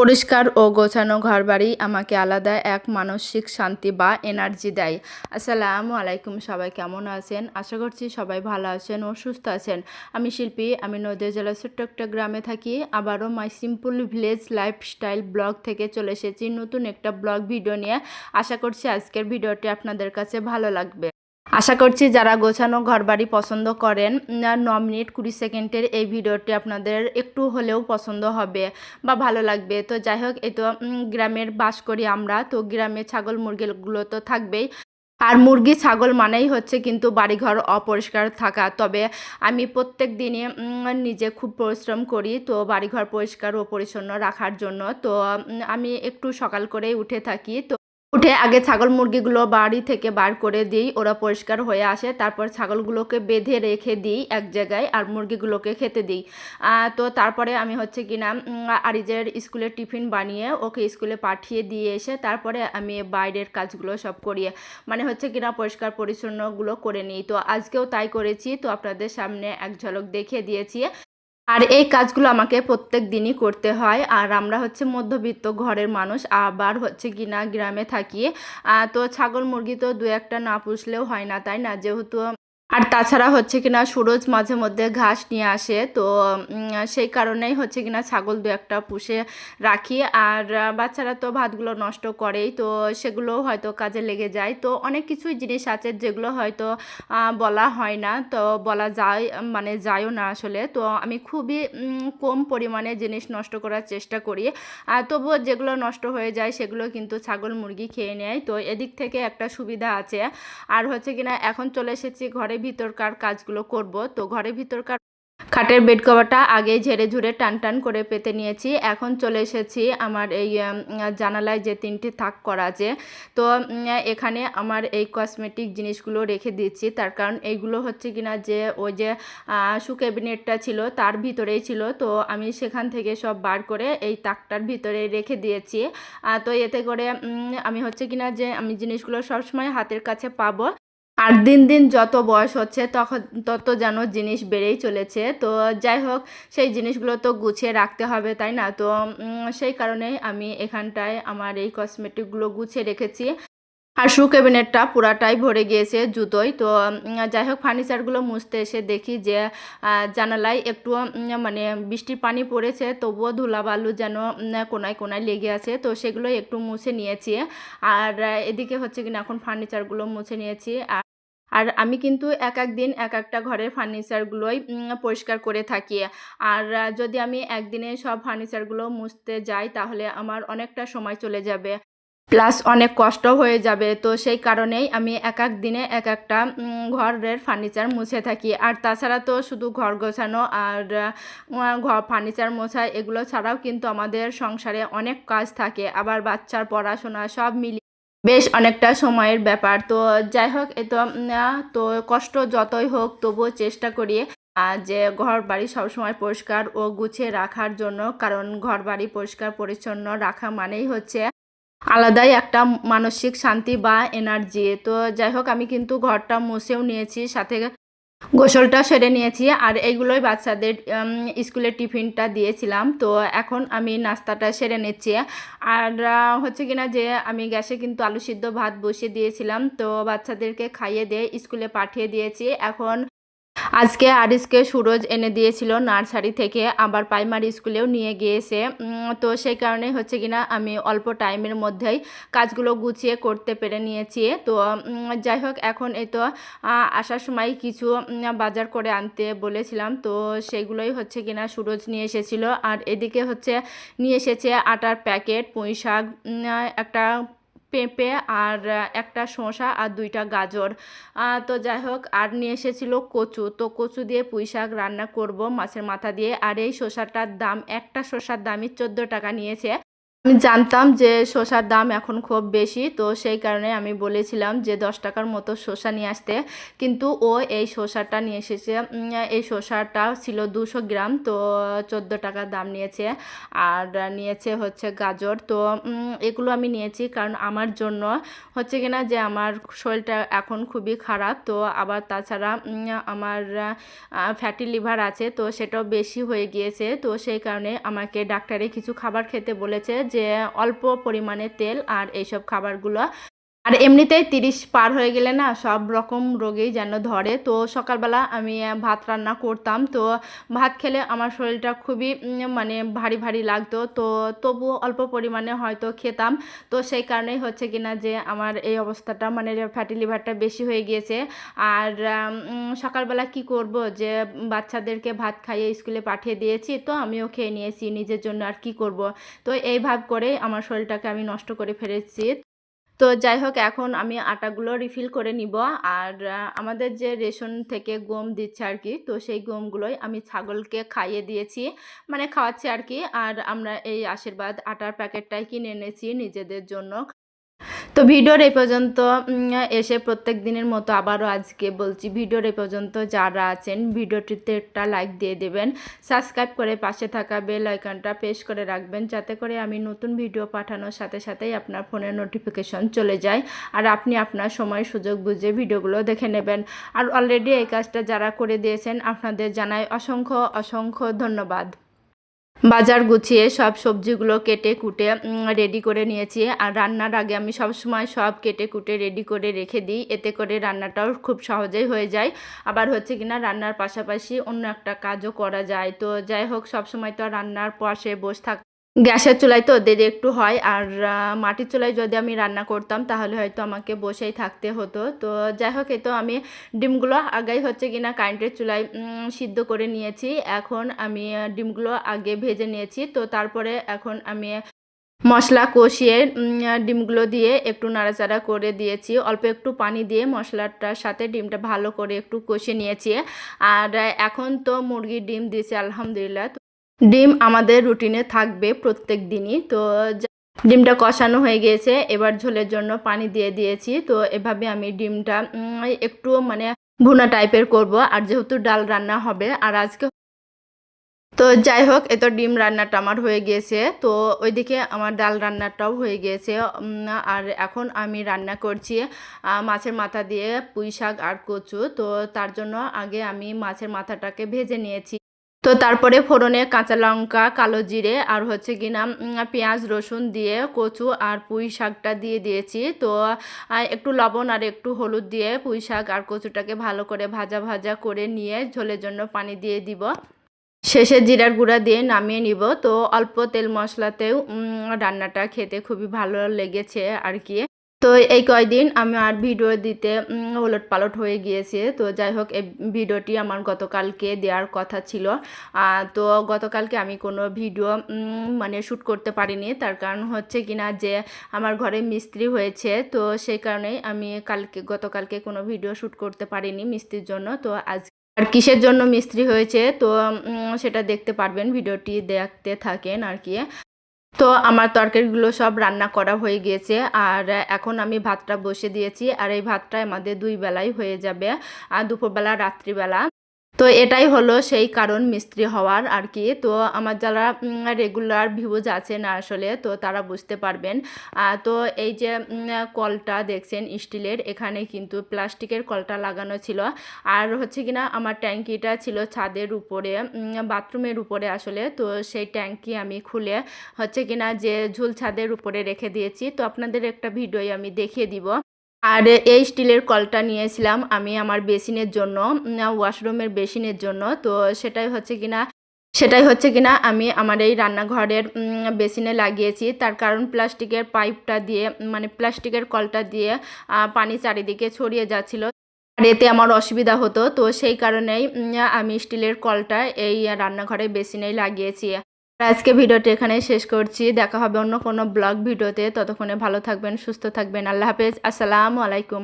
পরিষ্কার ও গোছানো ঘরবাড়ি আমাকে আলাদা এক মানসিক শান্তি বা এনার্জি দেয়। আসসালামু আলাইকুম, সবাই কেমন আছেন? আশা করছি সবাই ভালো আছেন ও সুস্থ আছেন। আমি শিল্পী, আমি নদিয়া জেলার ছোট্ট একটা গ্রামে থাকি। আবারও মাই সিম্পল ভিলেজ লাইফস্টাইল ব্লগ থেকে চলে এসেছি নতুন একটা ব্লগ ভিডিও নিয়ে। আশা করছি আজকের ভিডিওটি আপনাদের কাছে ভালো লাগবে। আশা করছি যারা গোছানো ঘরবাড়ি পছন্দ করেন, 9 মিনিট 20 সেকেন্ডের এই ভিডিওটি আপনাদের একটু হলেও পছন্দ হবে বা ভালো লাগবে। তো যাই হোক, এই তো গ্রামের বাস করি আমরা, তো গ্রামে ছাগল মুরগিগুলো তো থাকবেই। আর মুরগি ছাগল মানেই হচ্ছে কিন্তু বাড়িঘর অপরিষ্কার থাকা। তবে আমি প্রত্যেক দিনই নিজে খুব পরিশ্রম করি তো বাড়িঘর পরিষ্কার ও পরিচ্ছন্ন রাখার জন্য। তো আমি একটু সকাল করেই উঠে থাকি। তো উঠে আগে ছাগল মুরগিগুলো বাড়ি থেকে বার করে দিই, ওরা পরিষ্কার হয়ে আসে। তারপর ছাগলগুলোকে বেঁধে রেখে দিই এক জায়গায়, আর মুরগিগুলোকে খেতে দিই। তো তারপরে আমি হচ্ছে কিনা আরিজের স্কুলে টিফিন বানিয়ে ওকে স্কুলে পাঠিয়ে দিয়ে এসে তারপরে আমি বাইরের কাজগুলো সব করি, মানে হচ্ছে কিনা পরিষ্কার পরিচ্ছন্নগুলো করে নিই। তো আজকেও তাই করেছি, তো আপনাদের সামনে এক ঝলক দেখিয়ে দিয়েছি। আর এই কাজগুলো আমাকে প্রত্যেক দিনই করতে হয়। আর আমরা হচ্ছে মধ্যবিত্ত ঘরের মানুষ, আবার হচ্ছে কিনা গ্রামে থাকি। তো ছাগল মুরগি তো দু একটা না পুষলেও হয় না, তাই না? যেহেতু আর তাছাড়া হচ্ছে কিনা সুরজ মাঝে মধ্যে ঘাস নিয়ে আসে, তো সেই কারণেই হচ্ছে কিনা ছাগল দু একটা পুষে রাখি। আর বাচ্চারা তো ভাতগুলো নষ্ট করেই, তো সেগুলো হয়তো কাজে লেগে যায়। তো অনেক কিছুই জিনিস আছে যেগুলো হয়তো বলা হয় না, তো বলা যায় মানে যায়ও না আসলে। তো আমি খুবই কম পরিমাণে জিনিস নষ্ট করার চেষ্টা করি। তবুও যেগুলো নষ্ট হয়ে যায় সেগুলো কিন্তু ছাগল মুরগি খেয়ে নেয়, তো এদিক থেকে একটা সুবিধা আছে। আর হচ্ছে কিনা এখন চলে এসেছি ঘরের ভিতরকার কাজগুলো করব। তো ঘরের ভিতরকার খাটের বেড কভারটা আগে ঝেড়ে ঝুড়ে টান টান করে পেতে নিয়েছি। এখন চলে এসেছি আমার এই জানালায় যে 3টি থাক করা আছে, তো এখানে আমার এই কসমেটিক জিনিসগুলো রেখে দিচ্ছি। তার কারণ এইগুলো হচ্ছে কিনা যে ওই যে শু ক্যাবিনেটটা ছিল তার ভিতরেই ছিল, তো আমি সেখান থেকে সব বার করে এই তাকটার ভিতরে রেখে দিয়েছি। তো এতে করে আমি হচ্ছে কিনা যে আমি জিনিসগুলো সবসময় হাতের কাছে পাবো। আর দিন দিন যত বয়স হচ্ছে তখন তত যেন জিনিস বেড়েই চলেছে। তো যাই হোক, সেই জিনিসগুলো তো গুছিয়ে রাখতে হবে, তাই না? তো সেই কারণেই আমি এখানটায় আমার এই কসমেটিকগুলো গুছিয়ে রেখেছি। আর শু ক্যাবিনেটটা পুরাটাই ভরে গিয়েছে জুতোয়। তো যাই হোক, ফার্নিচারগুলো মুছতে এসে দেখি যে জানালায় একটু মানে বৃষ্টির পানি পড়েছে, তবুও ধুলাবালু যেন কোনায় কোনায় লেগে আছে, তো সেগুলো একটু মুছে নিয়েছি। আর এদিকে হচ্ছে কিনা এখন ফার্নিচারগুলো মুছে নিয়েছি। আর আমি কিন্তু এক এক দিন এক একটা ঘরের ফার্নিচারগুলোই পরিষ্কার করে থাকি। আর যদি আমি একদিনে সব ফার্নিচারগুলো মুছতে যাই তাহলে আমার অনেকটা সময় চলে যাবে, প্লাস অনেক কষ্ট হয়ে যাবে। তো সেই কারণেই আমি এক এক দিনে এক একটা ঘরের ফার্নিচার মুছে থাকি। আর তাছাড়া তো শুধু ঘর গোছানো আর ঘর ফার্নিচার মোছা এগুলো ছাড়াও কিন্তু আমাদের সংসারে অনেক কাজ থাকে, আবার বাচ্চার পড়াশোনা সব মিলিয়ে বেশ অনেকটা সময়ের ব্যাপার। তো যাই হোক, এ তো তো কষ্ট যতই হোক তবুও চেষ্টা করি যে ঘর বাড়ি সবসময় পরিষ্কার ও গুছিয়ে রাখার জন্য। কারণ ঘর বাড়ি পরিষ্কার পরিচ্ছন্ন রাখা মানেই হচ্ছে আলাদাই একটা মানসিক শান্তি বা এনার্জি। তো যাই হোক, আমি কিন্তু ঘরটা মুছেও নিয়েছি, সাথে গোসলটা সেরে নিয়েছি। আর এইগুলোই বাচ্চাদের স্কুলের টিফিনটা দিয়েছিলাম। তো এখন আমি নাস্তাটা সেরে নিচ্ছি। আর হচ্ছে কিনা যে আমি গ্যাসে কিন্তু আলু সিদ্ধ ভাত বসিয়ে দিয়েছিলাম, তো বাচ্চাদেরকে খাইয়ে দিয়ে স্কুলে পাঠিয়ে দিয়েছি। এখন আজকে আরিসকে সুরজ এনে দিয়েছিল নার্সারি থেকে, আবার প্রাইমারি স্কুলেও নিয়ে গিয়েছে। তো সেই কারণে হচ্ছে কিনা আমি অল্প টাইমের মধ্যেই কাজগুলো গুছিয়ে করতে পেরে নিয়েছি। তো যাই হোক, এখন এই তো আসার সময় কিছু বাজার করে আনতে বলেছিলাম, তো সেগুলোই হচ্ছে কিনা সুরজ নিয়ে এসেছিল। আর এদিকে হচ্ছে নিয়ে এসেছে আটার প্যাকেট, পুঁই শাক, একটা পেঁপে, আর একটা শসা, আর 2টা গাজর। তো যাই হোক, আর নিয়ে এসেছিল কচু। তো কচু দিয়ে পুঁই শাক রান্না করব মাছের মাথা দিয়ে। আর এই শসাটার দাম, একটা শসার দামই 14 টাকা নিয়েছে। আমি জানতাম যে শসার দাম এখন খুব বেশি, তো সেই কারণে আমি বলেছিলাম যে 10 টাকার মতো শসা নিয়ে আসতে, কিন্তু ও এই শসাটা নিয়ে এসেছে। এই শসাটা ছিল 200 গ্রাম, তো 14 টাকা দাম নিয়েছে। আর নিয়েছে হচ্ছে গাজর, তো এগুলো আমি নিয়েছি কারণ আমার জন্য হচ্ছে কিনা যে আমার শরীরটা এখন খুবই খারাপ, তো আবার তাছাড়া আমার ফ্যাটি লিভার আছে, তো সেটাও বেশি হয়ে গিয়েছে। তো সেই কারণে আমাকে ডাক্তারে কিছু খাবার খেতে বলেছে, যে অল্প পরিমাণে তেল আর এইসব খাবারগুলো। আর এমনিতেই 30 পার হয়ে গেলে না সব রকম রোগেই যেন ধরে। তো সকালবেলা আমি ভাত রান্না করতাম, তো ভাত খেলে আমার শরীরটা খুবই মানে ভারী ভারী লাগতো, তো তবুও অল্প পরিমাণে হয়তো খেতাম। তো সেই কারণেই হচ্ছে কিনা যে আমার এই অবস্থাটা, মানে ফ্যাটি লিভারটা বেশি হয়ে গিয়েছে। আর সকালবেলা কি করব, যে বাচ্চাদেরকে ভাত খাইয়ে স্কুলে পাঠিয়ে দিয়েছি, তো আমিও খেয়ে নিয়েছি নিজের জন্য, আর কি করব। তো এইভাবে করেই আমার শরীরটাকে আমি নষ্ট করে ফেলেছি। তো যাই হোক, এখন আমি আটাগুলো রিফিল করে নিব। আর আমাদের যে রেশন থেকে গম দিচ্ছে আর কি, তো সেই গমগুলোই আমি ছাগলকে খাইয়ে দিয়েছি, মানে খাওয়াচ্ছি আর কি। আর আমরা এই আশীর্বাদ আটার প্যাকেটটাই কিনে এনেছি নিজেদের জন্য। তো ভিডিওর এই পর্যন্ত এসে প্রত্যেক দিনের মতো আবারও আজকে বলছি, ভিডিওর এই পর্যন্ত যারা আছেন ভিডিওটিতে একটা লাইক দিয়ে দেবেন, সাবস্ক্রাইব করে পাশে থাকা বেল আইকনটা প্রেস করে রাখবেন, যাতে করে আমি নতুন ভিডিও পাঠানোর সাথে সাথেই আপনার ফোনে নোটিফিকেশন চলে যায়, আর আপনি আপনার সময় সুযোগ বুঝে ভিডিওগুলো দেখে নেবেন। আর অলরেডি এই কাজটা যারা করে দিয়েছেন আপনাদের জানাই অসংখ্য অসংখ্য ধন্যবাদ। বাজার গুছিয়ে সব সবজিগুলো কেটে কুটে রেডি করে নিয়েছি। আর রান্নার আগে আমি সব সময় সব কেটে কুটে রেডি করে রেখে দিই, এতে করে রান্নাটাও খুব সহজেই হয়ে যায়। আবার হচ্ছে কিনা রান্নার পাশাপাশি অন্য একটা কাজও করা যায়। তো যাই হোক, সব সময় তো রান্নার পাশে বসে থাক, গ্যাসের চুলায় তো দেরি একটু হয়, আর মাটির চুলায় যদি আমি রান্না করতাম তাহলে হয়তো আমাকে বসেই থাকতে হতো। তো যাই হোক, এই তো আমি ডিমগুলো আগেই হচ্ছে কিনা কারেন্টের চুলায় সিদ্ধ করে নিয়েছি। এখন আমি ডিমগুলো আগে ভেজে নিয়েছি, তো তারপরে এখন আমি মশলা কষিয়ে ডিমগুলো দিয়ে একটু নাড়াচাড়া করে দিয়েছি, অল্প একটু পানি দিয়ে মশলাটার সাথে ডিমটা ভালো করে একটু কষে নিয়েছি। আর এখন তো মুরগির ডিম দিয়েছি আলহামদুলিল্লাহ। ডিম আমাদের রুটিনে থাকবে প্রত্যেক দিনই। তো ডিমটা কষানো হয়ে গিয়েছে, এবার ঝোলের জন্য পানি দিয়ে দিয়েছি। তো এভাবে আমি ডিমটা একটু মানে ভুনা টাইপের করব, আর যেহেতু ডাল রান্না হবে আর আজকে। তো যাই হোক, এ তো ডিম রান্নাটা আমার হয়ে গিয়েছে, তো ওইদিকে আমার ডাল রান্নাটাও হয়ে গিয়েছে। আর এখন আমি রান্না করছি মাছের মাথা দিয়ে পুঁই শাক আর কচু। তো তার জন্য আগে আমি মাছের মাথাটাকে ভেজে নিয়েছি। তো তারপরে ফোড়নে কাঁচা লঙ্কা, কালো জিরে আর হচ্ছে কিনা পেঁয়াজ রসুন দিয়ে কচু আর পুঁই শাকটা দিয়ে দিয়েছি। তো একটু লবণ আর একটু হলুদ দিয়ে পুঁই শাক আর কচুটাকে ভালো করে ভাজা ভাজা করে নিয়ে ঝোলের জন্য পানি দিয়ে দিব। শেষে জিরার গুঁড়া দিয়ে নামিয়ে নিব। তো অল্প তেল মশলাতেও রান্নাটা খেতে খুবই ভালো লেগেছে আর কি। তো এই কয়দিন আমি আর ভিডিও দিতে ওলট পালট হয়ে গিয়েছে। তো যাই হোক, এই ভিডিওটি আমার গতকালকে দেওয়ার কথা ছিল। তো গতকালকে আমি কোনো ভিডিও মানে শ্যুট করতে পারিনি, তার কারণ হচ্ছে কিনা যে আমার ঘরে মিস্ত্রি হয়েছে, তো সেই কারণেই আমি গতকালকে কোনো ভিডিও শ্যুট করতে পারিনি মিস্ত্রির জন্য। তো আজ আর কিসের জন্য মিস্ত্রি হয়েছে, তো সেটা দেখতে পারবেন, ভিডিওটি দেখতে থাকেন আর কি। তো আমার তরকারিগুলো সব রান্না করা হয়ে গিয়েছে, আর এখন আমি ভাতটা বসে দিয়েছি। আর এই ভাতটা আমাদের 2 বেলাই হয়ে যাবে, আর দুপুরবেলা রাত্রিবেলা। তো এটাই হলো সেই কারণ মিস্ত্রি হওয়ার আর কি। তো আমার যারা রেগুলার ভিউজ আছেন আসলে, তো তারা বুঝতে পারবেন। তো এই যে কলটা দেখছেন স্টিলের, এখানে কিন্তু প্লাস্টিকের কলটা লাগানো ছিল। আর হচ্ছে কিনা আমার ট্যাঙ্কিটা ছিল ছাদের উপরে, বাথরুমের উপরে আসলে। তো সেই ট্যাঙ্কি আমি খুলে হচ্ছে কিনা যে ঝুল ছাদের উপরে রেখে দিয়েছি। তো আপনাদের একটা ভিডিও আমি দেখিয়ে দিব। আর এই স্টিলের কলটা নিয়েছিলাম আমি আমার বেসিনের জন্য, ওয়াশরুমের বেসিনের জন্য। তো সেটাই হচ্ছে কিনা আমি আমার এই রান্নাঘরের বেসিনে লাগিয়েছি। তার কারণ প্লাস্টিকের পাইপটা দিয়ে, মানে প্লাস্টিকের কলটা দিয়ে পানি চারিদিকে ছড়িয়ে যাচ্ছিল, আর এতে আমার অসুবিধা হতো। তো সেই কারণেই আমি স্টিলের কলটা এই রান্নাঘরের বেসিনেই লাগিয়েছি। আজকে ভিডিওটি এখানেই শেষ করছি, দেখা হবে অন্য কোনো ব্লগ ভিডিওতে। ততক্ষণে ভালো থাকবেন, সুস্থ থাকবেন, আল্লাহ হাফেজ, আসসালামু আলাইকুম।